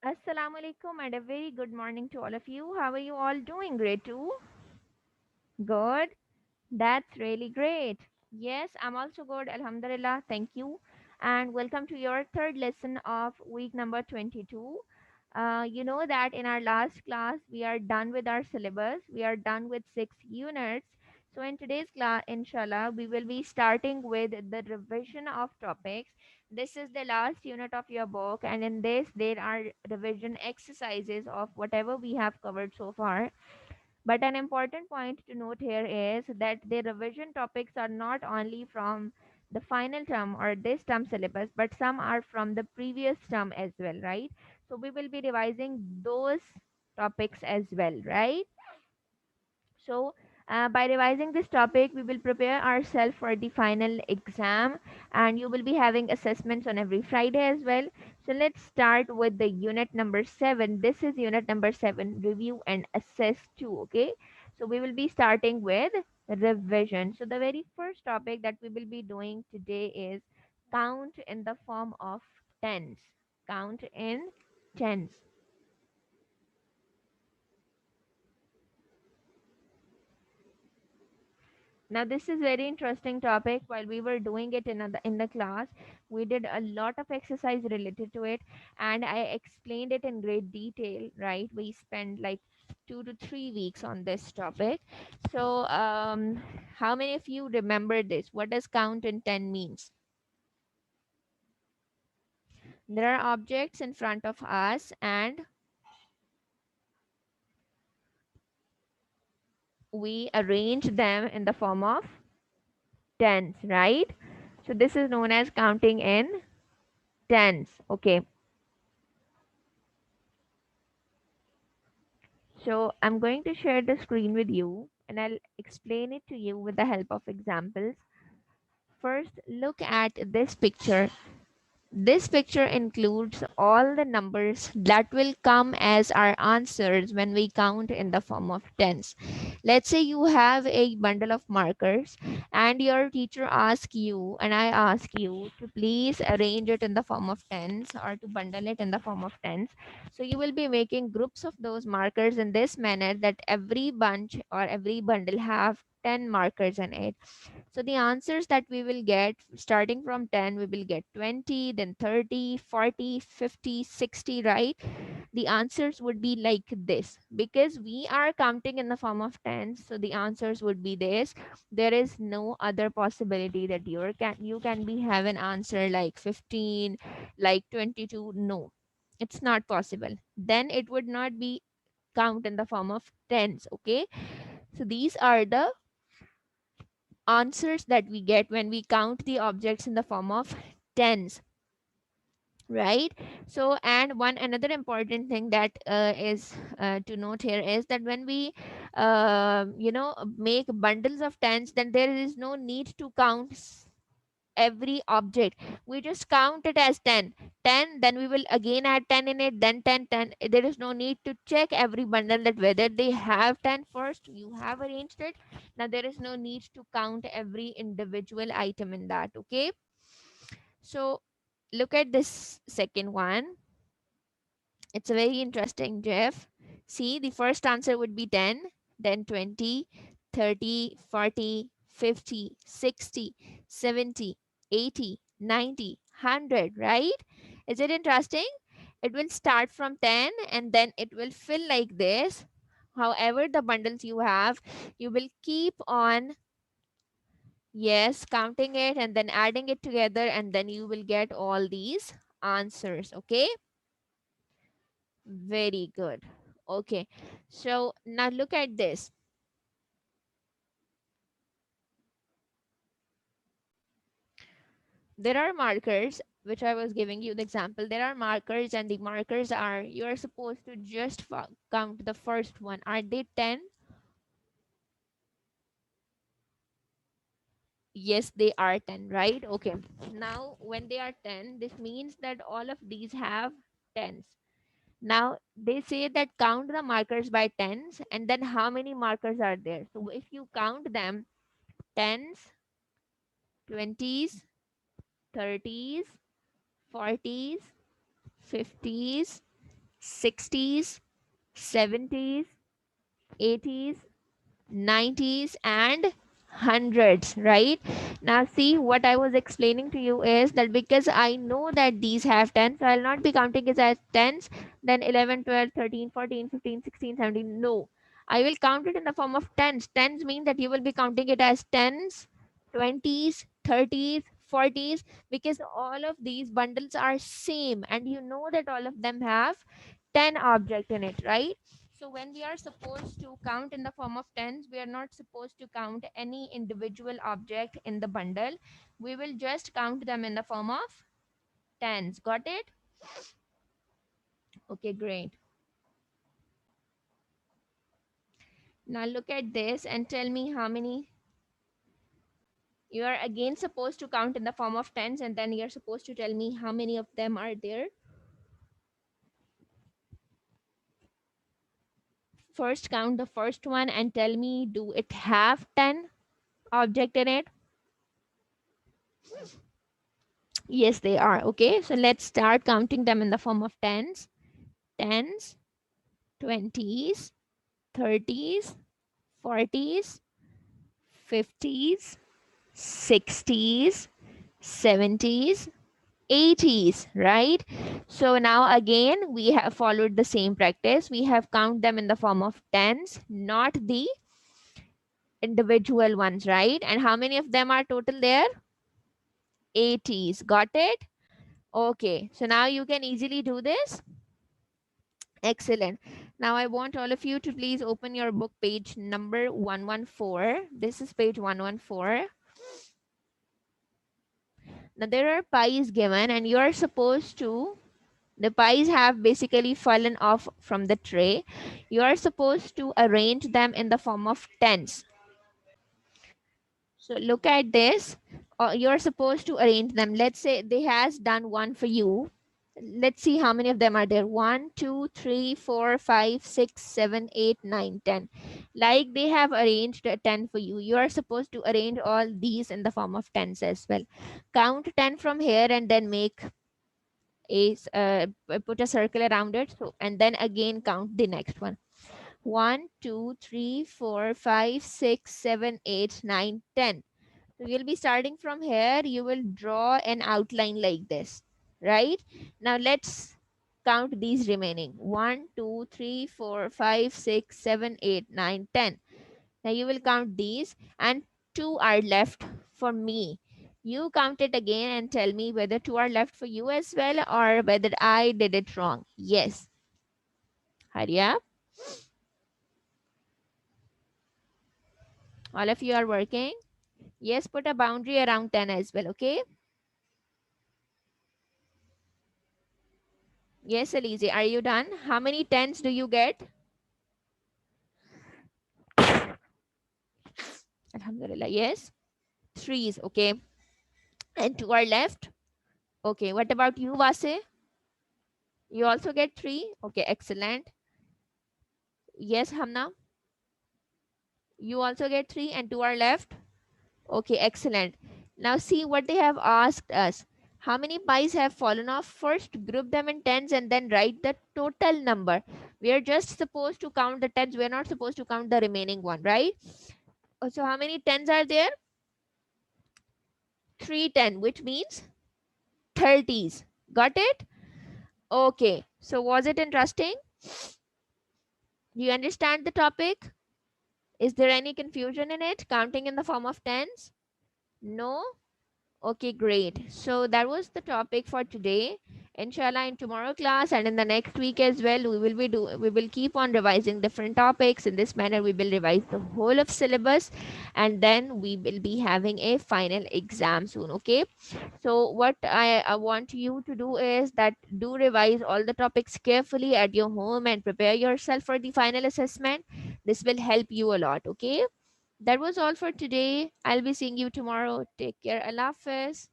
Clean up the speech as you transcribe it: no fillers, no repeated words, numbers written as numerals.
Assalamu alaikum and a very good morning to all of you. How are you all doing? Great too? Good. That's really great. Yes, I'm also good. Alhamdulillah. Thank you. And welcome to your third lesson of week number 22. You know that in our last class, we are done with our syllabus. We are done with 6 units. So, in today's class, inshallah, we will be starting with the revision of topics. This is the last unit of your book, and in this, there are revision exercises of whatever we have covered so far. But an important point to note here is that the revision topics are not only from the final term or this term syllabus, but some are from the previous term as well, right? So we will be revising those topics as well, right? So, by revising this topic, we will prepare ourselves for the final exam, and you will be having assessments on every Friday as well. So, let's start with the unit number 7. This is unit number 7, review and assess 2. Okay, so we will be starting with revision. So, the very first topic that we will be doing today is count in the form of tens. Count in tens. Now, this is very interesting topic. While we were doing it in the class, we did a lot of exercise related to it, and I explained it in great detail. Right? We spent like 2 to 3 weeks on this topic. So, how many of you remember this? What does count in 10 means? There are objects in front of us, and we arrange them in the form of tens. Right? So, this is known as counting in tens. Okay. So I'm going to share the screen with you and I'll explain it to you with the help of examples. First, look at this picture. This picture includes all the numbers that will come as our answers when we count in the form of tens. Let's say you have a bundle of markers and your teacher asks you, and I ask you to please arrange it in the form of tens or to bundle it in the form of tens. So you will be making groups of those markers in this manner that every bunch or every bundle have 10 markers in it. So the answers that we will get starting from 10, we will get 20, then 30, 40, 50, 60, right? The answers would be like this because we are counting in the form of tens. So the answers would be this. There is no other possibility that you can be have an answer like 15, like 22. No, it's not possible. Then it would not be count in the form of tens. Okay, so these are the answers that we get when we count the objects in the form of tens, right? So, and one another important thing that is to note here is that when we make bundles of tens, then there is no need to count every object. We just count it as 10, 10, then we will again add 10 in it, then 10, 10. There is no need to check every bundle that whether they have 10 first. You have arranged it. Now there is no need to count every individual item in that. Okay, so look at this second one. It's a very interesting, Jeff. See, the first answer would be 10, then 20, 30, 40, 50, 60, 70, 80, 90, 100, right? Is it interesting? It will start from 10 and then it will fill like this. However, the bundles you have, you will keep on, yes, counting it and then adding it together, and then you will get all these answers. Okay. Very good. Okay. So now look at this. There are markers, which I was giving you the example. There are markers, and the markers are you are supposed to just count the first one. Are they 10? Yes, they are 10, right? Okay. Now, when they are 10, this means that all of these have tens. Now, they say that count the markers by tens, and then how many markers are there? So, if you count them, tens, 20s, 30s, 40s, 50s, 60s, 70s, 80s, 90s, and hundreds, right? Now see, what I was explaining to you is that because I know that these have 10, so I'll not be counting it as tens, then 11, 12, 13, 14, 15, 16, 17. No, I will count it in the form of tens. Tens mean that you will be counting it as tens, 20s, 30s, 40s, because all of these bundles are same and you know that all of them have 10 object in it, right? So when we are supposed to count in the form of tens, we are not supposed to count any individual object in the bundle. We will just count them in the form of tens. Got it? Okay, great. Now look at this and tell me how many. You are again supposed to count in the form of tens, and then you're supposed to tell me how many of them are there. First count the first one and tell me, do it have 10 object in it? Yes, they are. Okay, so let's start counting them in the form of tens. Tens, 20s, 30s, 40s, 50s, 60s, 70s, 80s, right? So now again, we have followed the same practice. We have count them in the form of tens, not the individual ones, right? And how many of them are total there? 80s. Got it? Okay, so now you can easily do this. Excellent. Now I want all of you to please open your book page number 114. This is page 114. Now there are pies given and you are supposed to, the pies have basically fallen off from the tray. You are supposed to arrange them in the form of tens. So look at this. You're supposed to arrange them. Let's say they has done one for you. Let's see how many of them are there. 1, 2, 3, 4, 5, 6, 7, 8, 9, 10. Like they have arranged a 10 for you. You are supposed to arrange all these in the form of tens as well. Count 10 from here and then make put a circle around it. So and then again count the next one. 1, 2, 3, 4, 5, 6, 7, 8, 9, 10. So you'll be starting from here. You will draw an outline like this, right? Now let's count these remaining. 1, 2, 3, 4, 5, 6, 7, 8, 9, 10. Now you will count these and two are left for me. You count it again and tell me whether two are left for you as well or whether I did it wrong. Yes. Hurry up. All of you are working. Yes, put a boundary around 10 as well, okay? Yes, Elise, are you done? How many tens do you get? Alhamdulillah. Yes. Threes. Okay. And two are left. Okay. What about you, Vase? You also get three. Okay. Excellent. Yes, Hamna. You also get three and two are left. Okay. Excellent. Now see what they have asked us. How many pies have fallen off? First, group them in tens and then write the total number. We are just supposed to count the tens. We are not supposed to count the remaining one, right? So how many tens are there? 310, which means 30s. Got it? Okay. So was it interesting? Do you understand the topic? Is there any confusion in it? Counting in the form of tens? No? Okay, great. So that was the topic for today. Inshallah, in tomorrow class and in the next week as well, we will keep on revising different topics. In this manner, we will revise the whole of syllabus, and then we will be having a final exam soon. Okay. So what I want you to do is that do revise all the topics carefully at your home and prepare yourself for the final assessment. This will help you a lot. Okay. That was all for today. I'll be seeing you tomorrow. Take care. Allah Hafiz.